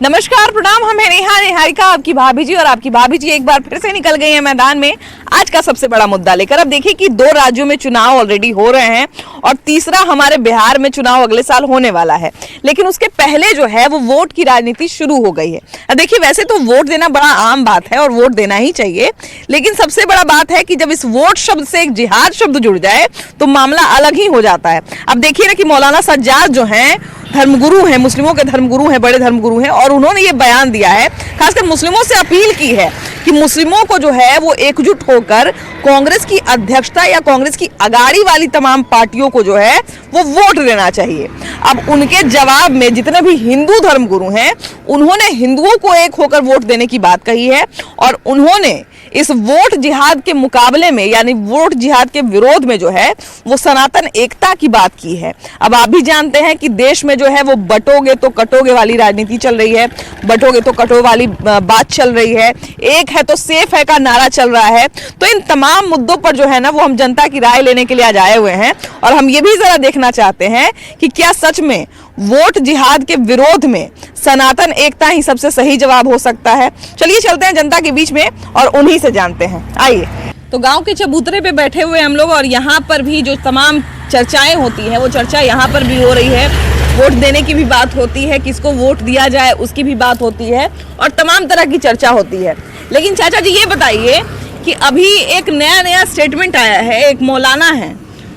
नमस्कार, प्रणाम। हम हैं नेहा निहारिका, आपकी भाभी जी। और आपकी भाभी जी एक बार फिर से निकल गई है मैदान में आज का सबसे बड़ा मुद्दा लेकर। अब देखिए कि 2 राज्यों में चुनाव ऑलरेडी हो रहे हैं और तीसरा हमारे बिहार में चुनाव अगले साल होने वाला है, लेकिन उसके पहले जो है वो वोट की राजनीति शुरू हो गई है। अब देखिए, वैसे तो वोट देना बड़ा आम बात है और वोट देना ही चाहिए, लेकिन सबसे बड़ा बात है कि जब इस वोट शब्द से एक जिहाद शब्द जुड़ जाए तो मामला अलग ही हो जाता है। अब देखिए ना कि मौलाना सज्जाद जो हैं धर्मगुरु हैं, मुस्लिमों के धर्मगुरु हैं, बड़े धर्मगुरु हैं, और उन्होंने ये बयान दिया है, खासकर मुस्लिमों से अपील की है कि मुस्लिमों को जो है वो एकजुट होकर कांग्रेस की अध्यक्षता या कांग्रेस की अगाड़ी वाली तमाम पार्टियों को जो है वो वोट देना चाहिए। अब उनके जवाब में जितने भी हिंदू धर्मगुरु हैं उन्होंने हिंदुओं को एक होकर वोट देने की बात कही है और उन्होंने इस वोट जिहाद के मुकाबले में यानी वोट जिहाद के विरोध में जो है वो सनातन एकता की बात की है। अब आप भी जानते हैं कि देश में जो है वो बटोगे तो कटोगे वाली राजनीति चल रही है, बटोगे तो कटो वाली बात चल रही है, एक है तो सेफ है का नारा चल रहा है। तो इन तमाम मुद्दों पर जो है ना वो हम जनता की राय लेने के लिए आज आए हुए हैं और हम ये भी जरा देखना चाहते हैं कि क्या सच में वोट जिहाद के विरोध में सनातन एकता ही सबसे सही जवाब हो सकता है। चलिए चलते हैं जनता के बीच में और उन्हीं से जानते हैं। आइए। तो गांव के चबूतरे पे बैठे हुए हम लोग और यहाँ पर भी जो तमाम चर्चाएं होती हैं वो चर्चा यहाँ पर भी हो रही है। वोट देने की भी बात होती है, किसको वोट दिया जाए उसकी भी बात होती है और तमाम तरह की चर्चा होती है। लेकिन चाचा जी ये बताइए कि अभी एक नया स्टेटमेंट आया है, एक मौलाना है,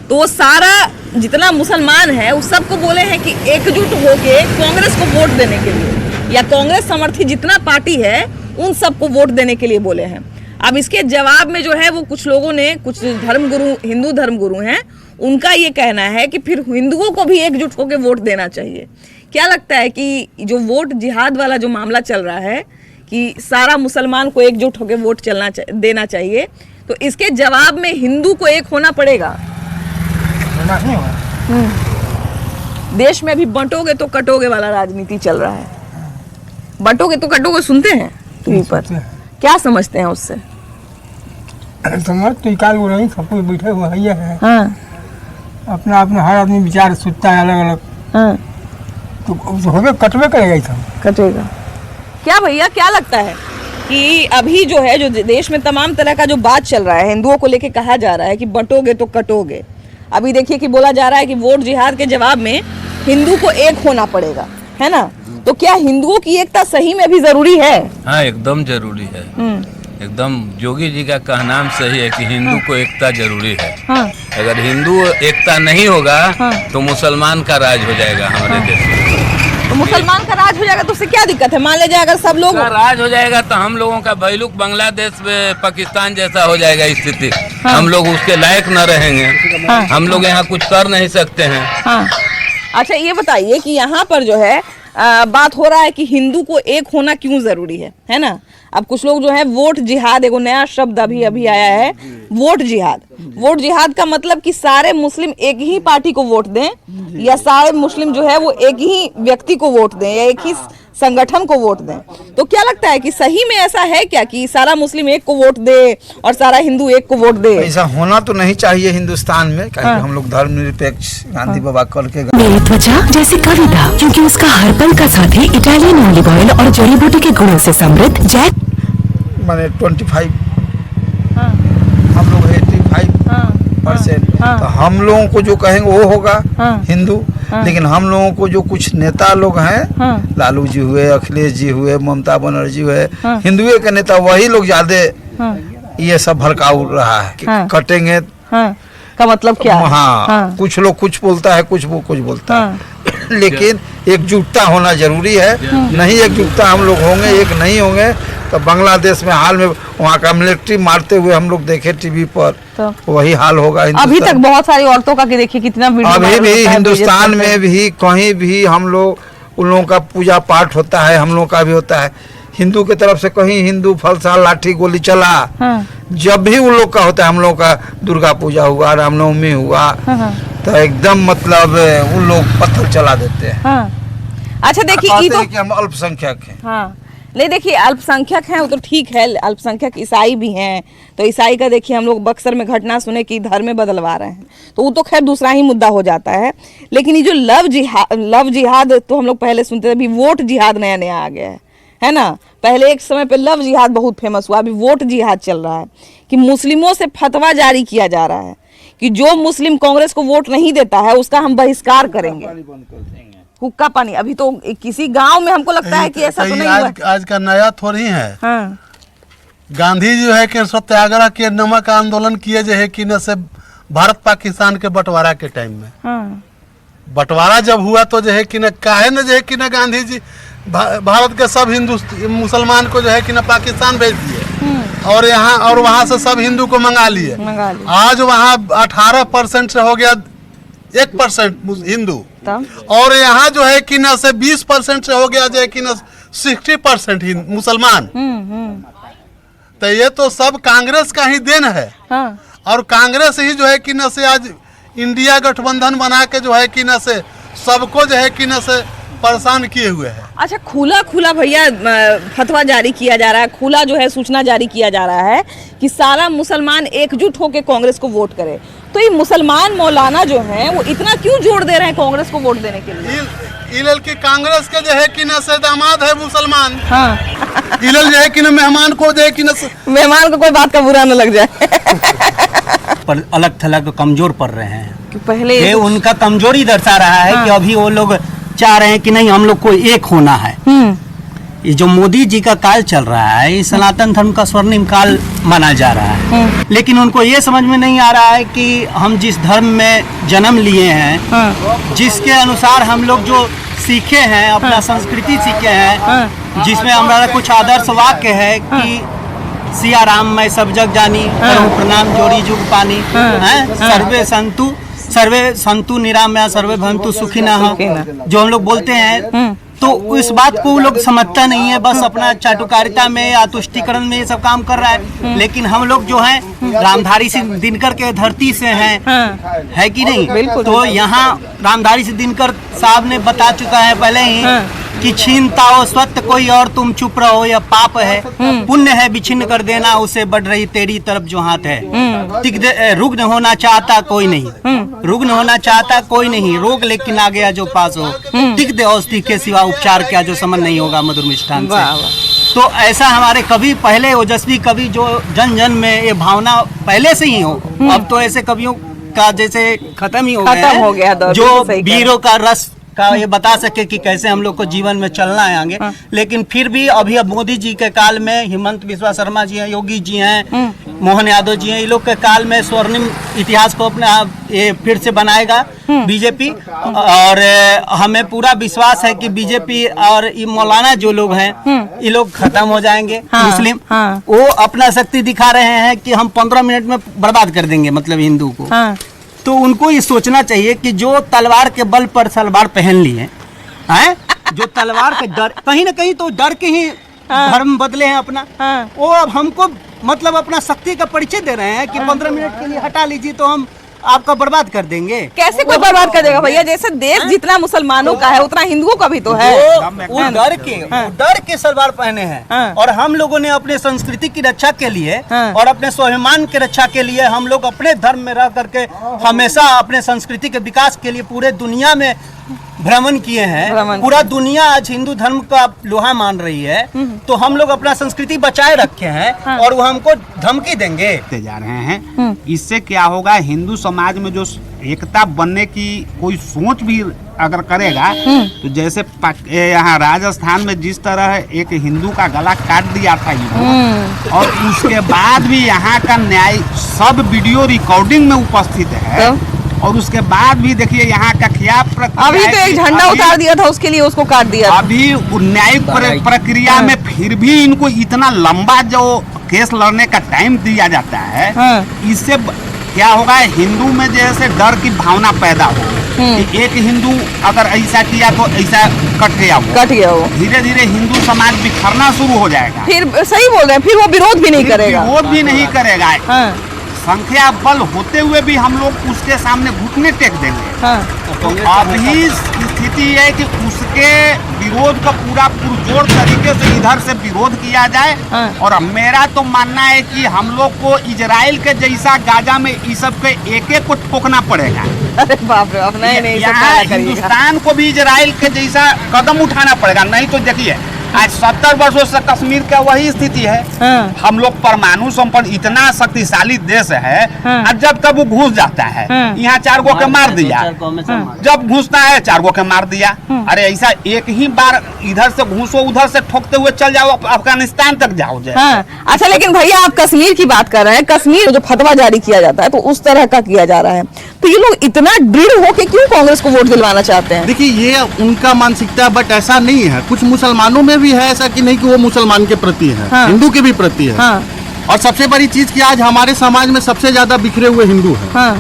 तो वो सारा जितना मुसलमान है उस सबको बोले हैं कि एकजुट होके कांग्रेस को वोट देने के लिए या कांग्रेस समर्थित जितना पार्टी है उन सबको वोट देने के लिए बोले हैं। अब इसके जवाब में जो है वो कुछ लोगों ने, कुछ धर्मगुरु, हिंदू धर्मगुरु हैं, उनका ये कहना है कि फिर हिंदुओं को भी एकजुट होकर वोट देना चाहिए। क्या लगता है कि जो वोट जिहाद वाला जो मामला चल रहा है कि सारा मुसलमान को एकजुट होकर वोट देना चाहिए, तो इसके जवाब में हिंदू को एक होना पड़ेगा? नहीं होगा। देश में भी बंटोगे तो कटोगे वाला राजनीति चल रहा है। बंटोगे तो कटोगे सुनते हैं टीवी पर, क्या समझते हैं उससे? समझ तो निकाल वो नहीं, सब कुछ बैठे हुए है। हाँ। अपना अपना हर आदमी विचार सोचता है अलग अलग। हाँ। तो होगे कटवे करेगा ही सब कटेगा। क्या भैया क्या लगता है कि अभी जो है जो देश में तमाम तरह का जो बात चल रहा है, हिंदुओं को लेके कहा जा रहा है कि बंटोगे तो कटोगे, अभी देखिए कि बोला जा रहा है कि वोट जिहाद के जवाब में हिंदू को एक होना पड़ेगा, है ना? तो क्या हिंदुओं की एकता सही में भी जरूरी है? हाँ, एकदम जरूरी है। एकदम योगी जी का कहना सही है कि हिंदू को एकता जरूरी है। हाँ। अगर हिंदू एकता नहीं होगा तो मुसलमान का राज हो जाएगा हमारे देश में। तो मुसलमान का राज हो जाएगा तो उससे क्या दिक्कत है? मान लीजिए अगर सब लोग राज हो जाएगा तो हम लोगों का बहलुक बांग्लादेश में पाकिस्तान जैसा हो जाएगा स्थिति। हम लोग उसके लायक न रहेंगे। हम लोग यहाँ कुछ कर नहीं सकते हैं। हाँ। अच्छा ये बताइए कि यहाँ पर जो है बात हो रहा है कि हिंदू को एक होना क्यों जरूरी है ना? अब कुछ लोग जो है वोट जिहाद, एक नया शब्द अभी आया है, वोट जिहाद। वोट जिहाद का मतलब कि सारे मुस्लिम एक ही पार्टी को वोट दें या सारे मुस्लिम जो है वो एक ही व्यक्ति को वोट दें या एक ही संगठन को वोट दें। तो क्या लगता है कि सही में ऐसा है क्या कि सारा मुस्लिम एक को वोट दे और सारा हिंदू एक को वोट दे? ऐसा होना तो नहीं चाहिए हिंदुस्तान में, क्योंकि हम लोग धर्मनिरपेक्ष गांधी बाबा कल के मेरी त्वचा जैसी कविता, क्योंकि उसका हर पल का साथी इटालियन ऑलिव ऑयल और जड़ी बूटी के गुणों से समृद्ध जैक माने 25 हम लोग 85%। तो हम लोगों को जो कहेंगे वो होगा हिंदू। लेकिन हम लोगों को जो कुछ नेता लोग हैं, लालू जी हुए, अखिलेश जी हुए, ममता बनर्जी हुए, हिंदुओं के नेता, वही लोग ज्यादा ये सब भड़काऊ रहा है कि कटेंगे का मतलब क्या है? हाँ। कुछ लोग कुछ बोलता है, कुछ वो कुछ बोलता है। लेकिन एकजुटता होना जरूरी है। नहीं एकजुटता हम लोग होंगे, एक नहीं होंगे तो बांग्लादेश में हाल में वहाँ का मिलिट्री मारते हुए हम लोग देखे टीवी पर, तो वही हाल होगा। अभी तक बहुत सारी औरतों का देखिए कितना वीडियो अभी भी हिंदुस्तान में भी कहीं भी हम लोग उन लोगों का पूजा पाठ होता है, हम लोगों का भी होता है। हिंदू की तरफ से कहीं हिंदू फलसा लाठी गोली चला, जब भी उन लोग का होता है, हम लोग का दुर्गा पूजा हुआ, रामनवमी हुआ, तो एकदम मतलब उन लोग पत्थर चला देते हैं। अच्छा देखिए, कि हम अल्पसंख्यक हैं। नहीं देखिए, अल्पसंख्यक हैं वो तो ठीक है, अल्पसंख्यक ईसाई भी हैं, तो ईसाई का देखिए हम लोग बक्सर में घटना सुने कि धर्म में बदलवा रहे हैं, तो वो तो खैर दूसरा ही मुद्दा हो जाता है। लेकिन ये जो लव जिहाद तो हम लोग पहले सुनते थे, अभी वोट जिहाद नया नया आ गया है ना। पहले एक समय पे लव जिहाद बहुत फेमस हुआ, अभी वोट जिहाद चल रहा है कि मुस्लिमों से फतवा जारी किया जा रहा है कि जो मुस्लिम कांग्रेस को वोट नहीं देता है उसका हम बहिष्कार करेंगे। हुक्का पानी अभी तो किसी गांव में हमको लगता है कि ऐसा तो नहीं हुआ। आज का नया थोड़ी है। हाँ। गांधी जो है कि सत्याग्रह के नमक आंदोलन किए जो है कि न से भारत पाकिस्तान के बंटवारा के टाइम में। हाँ। बंटवारा जब हुआ तो जो है कि न काहे न जो है कि न गांधी जी भारत के सब हिंदू मुसलमान को जो है कि न पाकिस्तान भेज दिए और यहाँ और वहाँ से सब हिंदू को मंगा लिए। आज वहाँ 18% से हो गया 1% हिंदू, और यहाँ जो है कि न से 20% से हो गया जो है कि न 60% मुसलमान। तो ये तो सब कांग्रेस का ही देन है। हाँ। और कांग्रेस ही जो है कि न से आज इंडिया गठबंधन बना के जो है कि न से सबको जो है कि न से परेशान किए हुए है। अच्छा, खुला भैया फतवा जारी किया जा रहा है, खुला जो है सूचना जारी किया जा रहा है कि सारा मुसलमान एकजुट होकर कांग्रेस को वोट करे। तो ये मुसलमान मौलाना जो हैं वो इतना क्यों जोर दे रहे हैं कांग्रेस को वोट देने के लिए? इलल की कांग्रेस के जो है कि न से दामाद है मुसलमान। हाँ। इलल जो है कि न मेहमान को जो है कि न मेहमान को कोई बात का बुरा न लग जाए। पर अलग थलग कमजोर पड़ रहे हैं। पहले ये उनका कमजोरी दर्शा रहा है। हाँ। कि अभी वो लोग चाह रहे हैं कि नहीं हम लोग को एक होना है। ये जो मोदी जी का काल चल रहा है, ये सनातन धर्म का स्वर्णिम काल माना जा रहा है। लेकिन उनको ये समझ में नहीं आ रहा है कि हम जिस धर्म में जन्म लिए हैं, जिसके अनुसार हम लोग जो सीखे हैं, अपना संस्कृति सीखे हैं, जिसमें हमारा कुछ आदर्श वाक्य है कि सिया राम मैं सब जग जानी, करूं प्रणाम जोड़ी जुग पानी, सर्वे संतु निरामया सर्वे भवन्तु सुखिनः, जो हम लोग बोलते हैं। तो इस बात को वो लोग समझता नहीं है, बस अपना चाटुकारिता में या तुष्टिकरण में ये सब काम कर रहा है। लेकिन हम लोग जो हैं रामधारी सिंह दिनकर के धरती से हैं, है कि नहीं? तो यहाँ रामधारी सिंह दिनकर साहब ने बता चुका है पहले ही कि छीनता हो स्वत्व कोई और तुम चुप रहो, यह पाप है, पुण्य है विछिन्न कर देना उसे, बढ़ रही तेरी तरफ जो हाथ है। रुग्ण होना चाहता कोई नहीं, रुग्ण होना चाहता कोई नहीं, रोग लेकिन आ गया जो पास हो, तिग्ध औषधि के सिवा उपचार क्या जो समझ नहीं होगा मधुर मिष्ठान से। तो ऐसा हमारे कवि पहले ओजस्वी कवि जो जन जन में ये भावना पहले से ही हो, अब तो ऐसे कवियों का जैसे खत्म ही हो गया जो वीरों का रस का ये बता सके कि कैसे हम लोग को जीवन में चलना है आगे। लेकिन फिर भी अभी अब मोदी जी के काल में हिमंत बिस्वा शर्मा जी हैं, योगी जी हैं, मोहन यादव जी हैं, ये लोग के काल में स्वर्णिम इतिहास को अपने ये फिर से बनाएगा बीजेपी। और हमें पूरा विश्वास है कि बीजेपी और ये मौलाना जो लोग हैं ये लोग खत्म हो जाएंगे। मुस्लिम वो अपना शक्ति दिखा रहे हैं कि हम 15 मिनट में बर्बाद कर देंगे मतलब हिंदू को। तो उनको ये सोचना चाहिए कि जो तलवार के बल पर सलवार पहन लिए हैं, जो तलवार के डर कहीं ना कहीं तो डर के ही धर्म बदले हैं अपना, वो अब हमको मतलब अपना शक्ति का परिचय दे रहे हैं कि 15 मिनट के लिए हटा लीजिए तो हम आपका बर्बाद कर देंगे। कैसे कोई बर्बाद कर देगा भैया? जैसे देश जितना मुसलमानों का है उतना हिंदुओं का भी तो है। वो डर के सलवार पहने हैं। और हम लोगों ने अपने संस्कृति की रक्षा के लिए और अपने स्वाभिमान की रक्षा के लिए हम लोग अपने धर्म में रह करके हमेशा अपने संस्कृति के विकास के लिए पूरे दुनिया में भ्रमण किए हैं। पूरा दुनिया आज हिंदू धर्म का लोहा मान रही है, तो हम लोग अपना संस्कृति बचाए रखे हैं और वो हमको धमकी देंगे जा रहे हैं। इससे क्या होगा, हिंदू समाज में जो एकता बनने की कोई सोच भी अगर करेगा, तो जैसे यहाँ राजस्थान में जिस तरह एक हिंदू का गला काट दिया था और उसके बाद भी यहाँ का न्याय सब वीडियो रिकॉर्डिंग में उपस्थित है। और उसके बाद भी देखिए यहाँ का क्या अभी तो एक झंडा उतार दिया था उसके लिए उसको काट दिया। अभी न्यायिक प्रक्रिया में फिर भी इनको इतना लंबा जो केस लड़ने का टाइम दिया जाता है, इससे क्या होगा, हिंदू में जैसे डर की भावना पैदा हो कि एक हिंदू अगर ऐसा किया तो ऐसा कट गया हो। धीरे धीरे हिंदू समाज बिखरना शुरू हो जाएगा। फिर सही बोल रहे हैं, फिर वो विरोध भी नहीं करेगा। संख्या बल होते हुए भी हम लोग उसके सामने घुटने टेक देंगे। तो अभी स्थिति है कि उसके विरोध का पूरा पुरजोर तरीके से इधर से विरोध किया जाए। और मेरा तो मानना है कि हम लोग को इजराइल के जैसा गाजा में इस सब के एक एक को ठोकना पड़ेगा। अरे बाप रे, अब नहीं यहाँ हिंदुस्तान को भी इजराइल के जैसा कदम उठाना पड़ेगा। नहीं तो देखिए आज 70 वर्षों से कश्मीर का वही स्थिति है। हम लोग परमाणु संपन्न इतना शक्तिशाली देश है, और जब तब वो घुस जाता है, यहाँ 4 गो के मार दिया, जब घुसता है 4 गो के मार दिया। अरे ऐसा एक ही बार इधर से घुसो उधर से ठोकते हुए चल जाओ, अफगानिस्तान तक जाओ। अच्छा, लेकिन भैया आप कश्मीर की बात कर रहे हैं, कश्मीर जो फतवा जारी किया जाता है तो उस तरह का किया जा रहा है, तो ये लोग इतना दृढ़ होके क्यों कांग्रेस को वोट दिलवाना चाहते हैं? देखिए ये उनका मानसिकता है, बट ऐसा नहीं है। कुछ मुसलमानों में भी है ऐसा कि नहीं कि वो मुसलमान के प्रति है, हिंदू के भी प्रति है। और सबसे बड़ी चीज कि आज हमारे समाज में सबसे ज्यादा बिखरे हुए हिंदू हैं।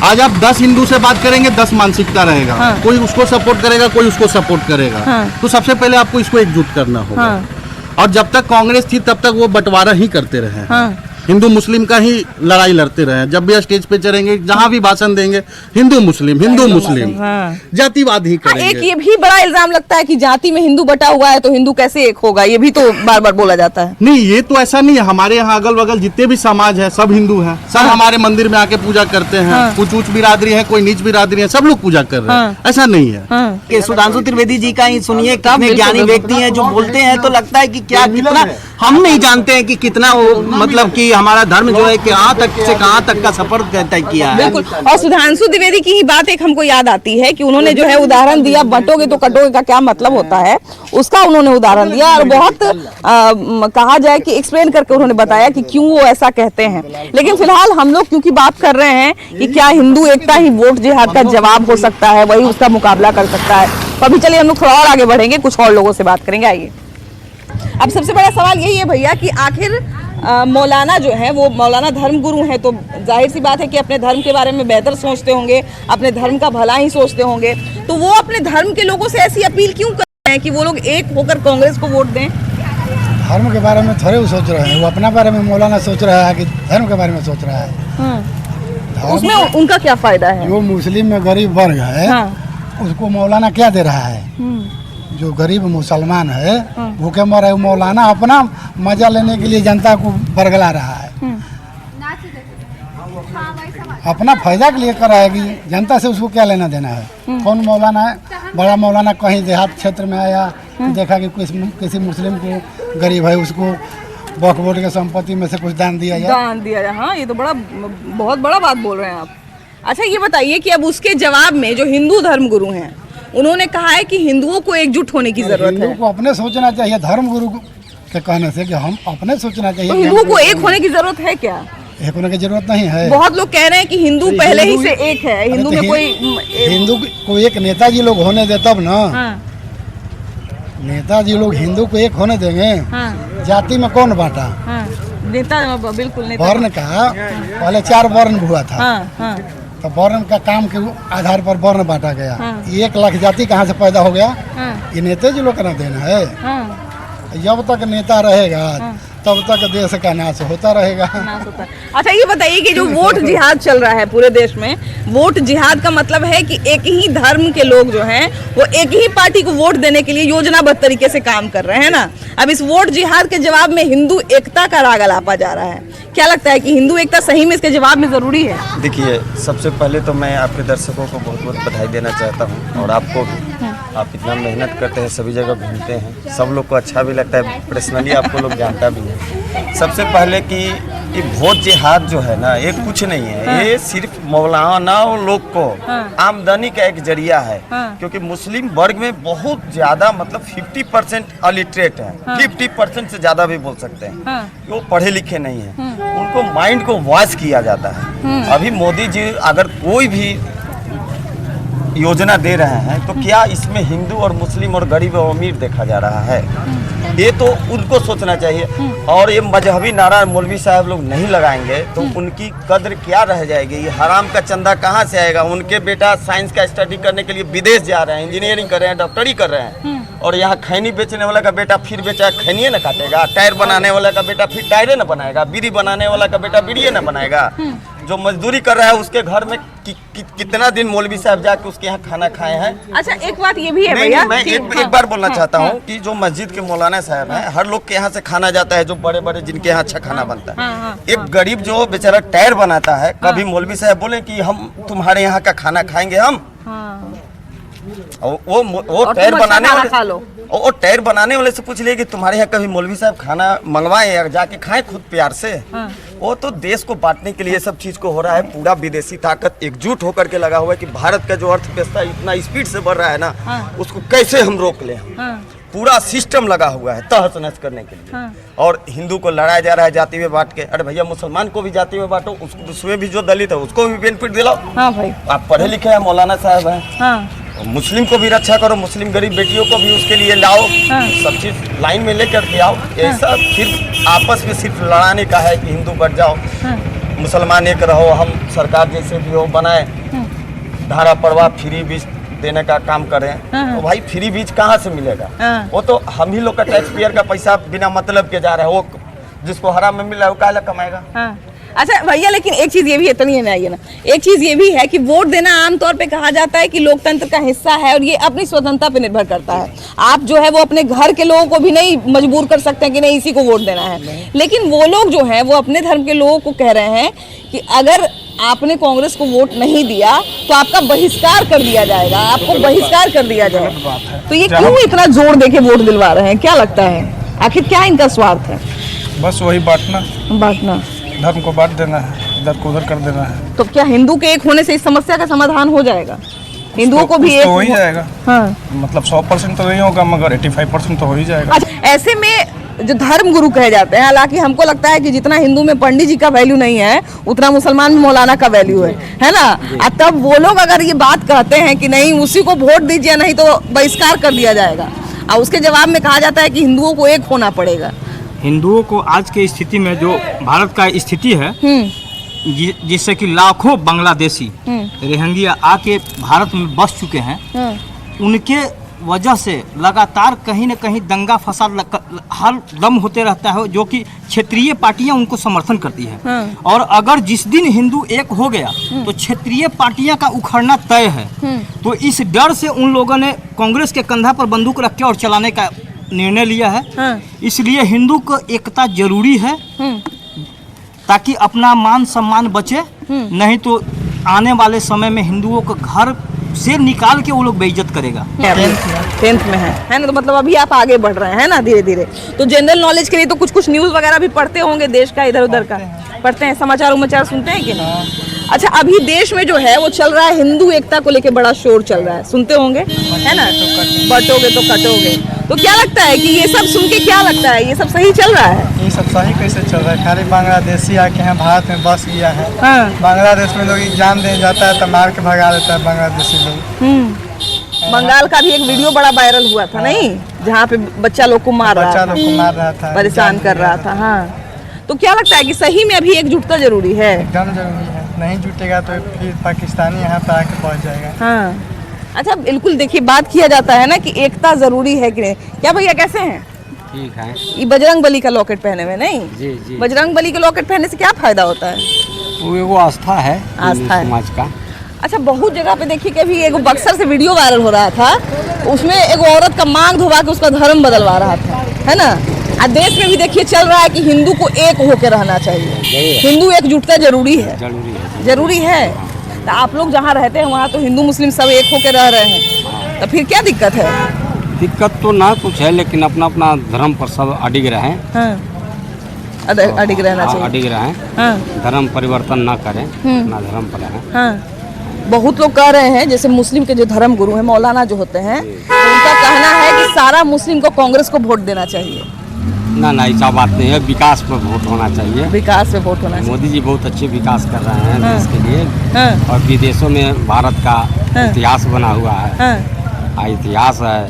आज आप 10 हिंदू से बात करेंगे 10 मानसिकता रहेगा। कोई उसको सपोर्ट करेगा, कोई उसको सपोर्ट करेगा। तो सबसे पहले आपको इसको एकजुट करना होगा। और जब तक कांग्रेस थी तब तक वो बंटवारा ही करते रहे, हिंदू मुस्लिम का ही लड़ाई लड़ते रहे। जब भी स्टेज पे चढ़ेंगे, जहाँ भी भाषण देंगे, हिंदू मुस्लिम जातिवाद ही करेंगे। एक ये भी बड़ा इल्जाम लगता है कि जाति में हिंदू बटा हुआ है तो हिंदू कैसे एक होगा, ये भी तो बार बार बोला जाता है। नहीं, ये तो ऐसा नहीं है। हमारे यहाँ अगल बगल जितने भी समाज है सब हिंदू हैं, सब हमारे मंदिर में आके पूजा करते हैं। कुछ उच्च बिरादरी है, कोई नीच बिरादरी है, सब लोग पूजा कर रहे हैं। ऐसा नहीं है। सुधांशु त्रिवेदी जी का ही सुनिए, कितने ज्ञानी व्यक्ति हैं जो बोलते हैं, तो लगता है कि क्या कितना हम नहीं जानते हैं कि कितना वो मतलब कि हमारा धर्म जो है कहाँ तक से कहाँ तक का सफर तय किया है। बिल्कुल। और सुधांशु द्विवेदी की ही बात एक हमको याद आती है कि उन्होंने जो है उदाहरण दिया, बंटोगे तो कटोगे का क्या मतलब होता है, उसका उन्होंने उदाहरण दिया और बहुत कहा जाए कि एक्सप्लेन करके उन्होंने बताया कि क्यों वो ऐसा कहते हैं। लेकिन फिलहाल हम लोग क्योंकि बात कर रहे हैं कि क्या हिंदू एकता ही वोट जिहाद का जवाब हो सकता है, वही उसका मुकाबला कर सकता है, तो अभी चलिए हम लोग थोड़ा और आगे बढ़ेंगे, कुछ और लोगों से बात करेंगे। आइए, अब सबसे बड़ा सवाल यही है भैया कि आखिर मौलाना जो है वो मौलाना धर्म गुरु हैं, तो जाहिर सी बात है कि अपने धर्म के बारे में बेहतर सोचते होंगे, अपने धर्म का भला ही सोचते होंगे, तो वो अपने धर्म के लोगों से ऐसी अपील क्यों कर रहे हैं कि वो लोग एक होकर कांग्रेस को वोट दें? धर्म के बारे में थोड़े वो सोच रहे हैं, वो अपना बारे में मौलाना सोच रहा है कि धर्म के बारे में सोच रहा है। उसमें उनका क्या फायदा है? जो मुस्लिम में गरीब वर्ग है उसको मौलाना क्या दे रहा है? जो गरीब मुसलमान है भूखे मर रहे, मौलाना अपना मजा लेने के लिए जनता को बरगला रहा है, अपना फायदा के लिए कर रहा है कि जनता से उसको क्या लेना देना है। कौन मौलाना है बड़ा मौलाना कहीं देहात क्षेत्र में आया तो देखा कि किसी मुस्लिम को गरीब है उसको वक्फ बोर्ड के संपत्ति में से कुछ दान दिया जाए। हाँ, ये तो बहुत बड़ा बात बोल रहे हैं आप। अच्छा, ये बताइए कि अब उसके जवाब में जो हिंदू धर्म गुरु हैं उन्होंने कहा है कि हिंदुओं को एकजुट होने की जरूरत है। हिंदुओं को अपने सोचना चाहिए, धर्म गुरु के कहने से कि हम अपने सोचना चाहिए। तो हिंदुओं को एक होने की जरूरत है क्या? एक होने की जरूरत नहीं है। बहुत लोग कह रहे हैं कि हिंदू पहले ही से एक है, हिंदू में कोई हिंदू को एक नेताजी लोग होने दे तब ना। नेताजी लोग हिंदू को एक होने देंगे? जाति में कौन बांटा? नेता बिल्कुल नहीं। वर्ण का पहले 4 वर्ण हुआ था, तो वर्ण का काम के आधार पर वर्ण बांटा गया। 1 लाख जाति कहाँ से पैदा हो गया? ये नेताजी लोग का ना देना है। जब तक नेता रहेगा तब तक देश का नाश होता रहेगा। अच्छा, ये बताइए कि जो वोट जिहाद चल रहा है पूरे देश में, वोट जिहाद का मतलब है कि एक ही धर्म के लोग जो हैं वो एक ही पार्टी को वोट देने के लिए योजनाबद्ध तरीके से काम कर रहे हैं ना। अब इस वोट जिहाद के जवाब में हिंदू एकता का राग अलापा जा रहा है, क्या लगता है कि हिंदू एकता सही में इसके जवाब में जरूरी है? देखिए, सबसे पहले तो मैं आपके दर्शकों को बहुत बहुत बधाई देना चाहता हूँ, और आपको भी। आप इतना मेहनत करते हैं, सभी जगह घूमते हैं, सब लोग को अच्छा भी लगता है, पर्सनली आपको लोग जानता भी है। सबसे पहले कि ये वोट जिहाद जो है ना, ये कुछ नहीं है, ये सिर्फ मौलाना लोग को आमदनी का एक जरिया है। क्योंकि मुस्लिम वर्ग में बहुत ज्यादा मतलब 50% अलिटरेट है, 50% से ज्यादा भी बोल सकते हैं, वो पढ़े लिखे नहीं है, उनको माइंड को वॉश किया जाता है। अभी मोदी जी अगर कोई भी योजना दे रहे हैं तो क्या इसमें हिंदू और मुस्लिम और गरीब और अमीर देखा जा रहा है? ये तो उनको सोचना चाहिए। और ये मजहबी नारा मौलवी साहब लोग नहीं लगाएंगे तो उनकी कद्र क्या रह जाएगी? ये हराम का चंदा कहाँ से आएगा? उनके बेटा साइंस का स्टडी करने के लिए विदेश जा रहे हैं, इंजीनियरिंग कर रहे हैं, डॉक्टरी कर रहे हैं, और यहाँ खैनी बेचने वाला का बेटा फिर बेचा खैनिए न काटेगा, टायर बनाने वाला का बेटा फिर टायरे न बनाएगा, बीड़ी बनाने वाला का बेटा बीड़िए न बनाएगा। जो मजदूरी कर रहा है उसके घर में कितना दिन मौलवी साहब जाके उसके यहाँ खाना खाए हैं। अच्छा एक बात ये भी है नहीं, भैया, मैं एक बार बोलना चाहता हूँ कि जो मस्जिद के मौलाना साहब हैं, हर लोग के यहाँ से खाना जाता है, जो बड़े बड़े जिनके यहाँ अच्छा खाना बनता है। एक गरीब जो बेचारा टायर बनाता है, कभी मौलवी साहब बोले कि हम तुम्हारे यहाँ का खाना खाएंगे हम? वो टायर बनाने वाले, वो टायर बनाने वाले से पूछ लिए कि तुम्हारे यहाँ कभी मौलवी साहब खाना मंगवाए या जाके खाएं खुद प्यार से? वो तो देश को बांटने के लिए सब चीज को हो रहा है। पूरा विदेशी ताकत एकजुट होकर के लगा हुआ है कि भारत का जो अर्थव्यवस्था इतना स्पीड से बढ़ रहा है ना, उसको कैसे हम रोक लें। पूरा सिस्टम लगा हुआ है तहस नहस करने के लिए। और हिंदू को लड़ाया जा रहा है जाति में बांट के। अरे भैया मुसलमान को भी जाति में बांटो, उसमें भी जो दलित है उसको भी बेनिफिट दिलाओ। भाई आप पढ़े लिखे हैं, मौलाना साहब हैं, मुस्लिम को भी रक्षा करो, मुस्लिम गरीब बेटियों को भी उसके लिए लाओ, सब चीज लाइन में लेकर के आओ। ऐसा सिर्फ आपस में सिर्फ लड़ाने का है कि हिंदू बढ़ जाओ, मुसलमान एक रहो, हम सरकार जैसे भी हो बनाए, धारा प्रवाह फ्री बीज देने का काम करें। तो भाई फ्री बीज कहाँ से मिलेगा? वो तो हम ही लोग का टैक्स पेयर का पैसा बिना मतलब के जा रहा है। वो जिसको हराम में मिल रहा है वो काहे कमाएगा? अच्छा भैया, लेकिन एक चीज ये भी है, तो नहीं है ना, एक चीज ये भी है कि वोट देना आमतौर पे कहा जाता है कि लोकतंत्र का हिस्सा है और ये अपनी स्वतंत्रता पे निर्भर करता है। आप जो है वो अपने घर के लोगों को भी नहीं मजबूर कर सकते हैं कि नहीं इसी को वोट देना है। लेकिन वो लोग जो है वो अपने धर्म के लोगों को कह रहे हैं कि अगर आपने कांग्रेस को वोट नहीं दिया तो आपका बहिष्कार कर दिया जाएगा, आपको बहिष्कार कर दिया जाएगा। तो ये क्यों इतना जोर देके वोट दिलवा रहे हैं? क्या लगता है आखिर क्या इनका स्वार्थ है? बस वही बांटना, धर्म को बांट देना है, इधर को उधर कर देना है। तो क्या हिंदू के एक होने से इस समस्या का समाधान हो जाएगा? हिंदुओं को भी एक हो ही जाएगा। हाँ। मतलब 100% तो नहीं होगा मगर 85% तो हो ही जाएगा। अच्छा, ऐसे में जो धर्म गुरु कहे जाते हैं, हालांकि हमको लगता है कि जितना हिंदू में पंडित जी का वैल्यू नहीं है उतना मुसलमान में मौलाना का वैल्यू है ना? तब वो लोग अगर ये बात कहते हैं कि नहीं उसी को वोट दीजिए नहीं तो बहिष्कार कर दिया जाएगा, और उसके जवाब में कहा जाता है कि हिंदुओं को एक होना पड़ेगा। हिंदुओं को आज के स्थिति में जो भारत का स्थिति है, जिससे कि लाखों बांग्लादेशी रोहिंग्या आके भारत में बस चुके हैं, उनके वजह से लगातार कहीं न कहीं दंगा फसाद हर दम होते रहता है, जो कि क्षेत्रीय पार्टियां उनको समर्थन करती है। और अगर जिस दिन हिंदू एक हो गया तो क्षेत्रीय पार्टियां का उखड़ना तय है। तो इस डर से उन लोगों ने कांग्रेस के कंधा पर बंदूक रख के और चलाने का निर्णय लिया है। इसलिए हिंदू को एकता जरूरी है ताकि अपना मान सम्मान बचे, नहीं तो आने वाले समय में हिंदुओं को घर से निकाल के वो लोग बेइज्जत करेगा। 10th में है ना? तो मतलब अभी आप आगे बढ़ रहे हैं ना धीरे धीरे। तो जनरल नॉलेज के लिए तो कुछ न्यूज़ वगैरह भी पढ़ते होंगे, देश का इधर उधर का पढ़ते हैं, समाचार उमाचार सुनते हैं कि नहीं? अच्छा, अभी देश में जो है वो चल रहा है, हिंदू एकता को लेके बड़ा शोर चल रहा है, सुनते होंगे है ना? बटोगे तो कटोगे। तो क्या लगता है कि ये सब सुन के क्या लगता है, ये सब सही चल रहा है? ये सब सही कैसे चल रहा है? खाली बांग्लादेशी आके यहाँ भारत में बस गया है। बांग्लादेश में लोग एग्जाम देने जाता है तो मार के भगा देता है बांग्लादेशी लोग। बंगाल का भी एक वीडियो बड़ा वायरल हुआ था नहीं, जहाँ पे बच्चा लोग को मार रहा था, परेशान कर रहा था। हाँ, तो क्या लगता है कि सही में अभी एकजुटता जरूरी है? एकदम जरूरी है, नहीं जुटेगा तो फिर पाकिस्तानी यहाँ पे आके पहुँच जाएगा। हाँ। अच्छा बिल्कुल, देखिए बात किया जाता है ना कि एकता जरूरी है कि नहीं। क्या भैया कैसे हैं? ठीक है। ये बजरंग बली का लॉकेट पहने हुए नहीं? जी। बजरंग बली का लॉकेट पहनने से क्या फायदा होता है? वो आस्था है, आस्था है समाज का। अच्छा, बहुत जगह पे देखिए कि अभी एक बक्सर से वीडियो वायरल हो रहा था, उसमें एक औरत का मांग धोवा के उसका धर्म बदलवा रहा था, है ना? आज देश में भी देखिए चल रहा है कि हिंदू को एक होकर रहना चाहिए, हिंदू एकजुटता जरूरी है। तो आप लोग जहाँ रहते हैं वहाँ तो हिंदू मुस्लिम सब एक होकर रह रहे हैं, तो फिर क्या दिक्कत है? दिक्कत तो ना कुछ है, लेकिन अपना अपना धर्म पर सब अडिग रहे। अडिग रहना चाहिए, अडिग रहे, धर्म परिवर्तन ना करें, अपना धर्म पर रहें। बहुत लोग कह रहे हैं, जैसे मुस्लिम के जो धर्म गुरु हैं मौलाना जो होते हैं, तो उनका कहना है कि सारा मुस्लिम को कांग्रेस को वोट देना चाहिए। ना ऐसा बात नहीं है, विकास पर वोट होना चाहिए। विकास पे वोट होना चाहिए। मोदी जी बहुत अच्छे विकास कर रहे हैं देश के लिए, और विदेशों में भारत का इतिहास बना हुआ है, इतिहास है।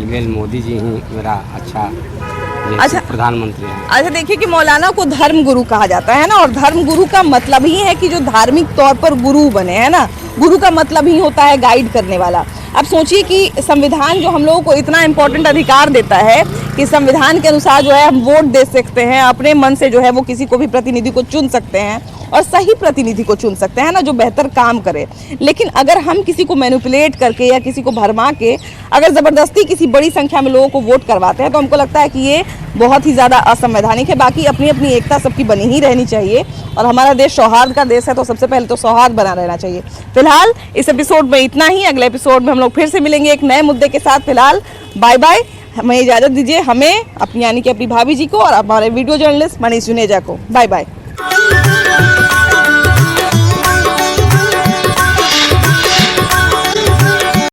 ईमेल मोदी जी ही मेरा अच्छा प्रधानमंत्री है। अच्छा देखिए कि मौलाना को धर्म गुरु कहा जाता है ना, और धर्म गुरु का मतलब ही है कि जो धार्मिक तौर पर गुरु बने, है ना? गुरु का मतलब ही होता है गाइड करने वाला। अब सोचिए कि संविधान जो हम लोगों को इतना इम्पोर्टेंट अधिकार देता है कि संविधान के अनुसार जो है हम वोट दे सकते हैं, अपने मन से जो है वो किसी को भी प्रतिनिधि को चुन सकते हैं और सही प्रतिनिधि को चुन सकते हैं ना, जो बेहतर काम करे। लेकिन अगर हम किसी को मैनिपुलेट करके या किसी को भरमा के अगर ज़बरदस्ती किसी बड़ी संख्या में लोगों को वोट करवाते हैं तो हमको लगता है कि ये बहुत ही ज़्यादा असंवैधानिक है। बाकी अपनी अपनी एकता सबकी बनी ही रहनी चाहिए और हमारा देश सौहार्द का देश है, तो सबसे पहले तो सौहार्द बना रहना चाहिए। फिलहाल इस एपिसोड में इतना ही। अगले एपिसोड में हम लोग फिर से मिलेंगे एक नए मुद्दे के साथ। फिलहाल बाय बाय, हमें इजाज़त दीजिए, हमें अपनी यानी कि अपनी भाभी जी को और हमारे वीडियो जर्नलिस्ट मनीष जुनेजा को। Bye bye.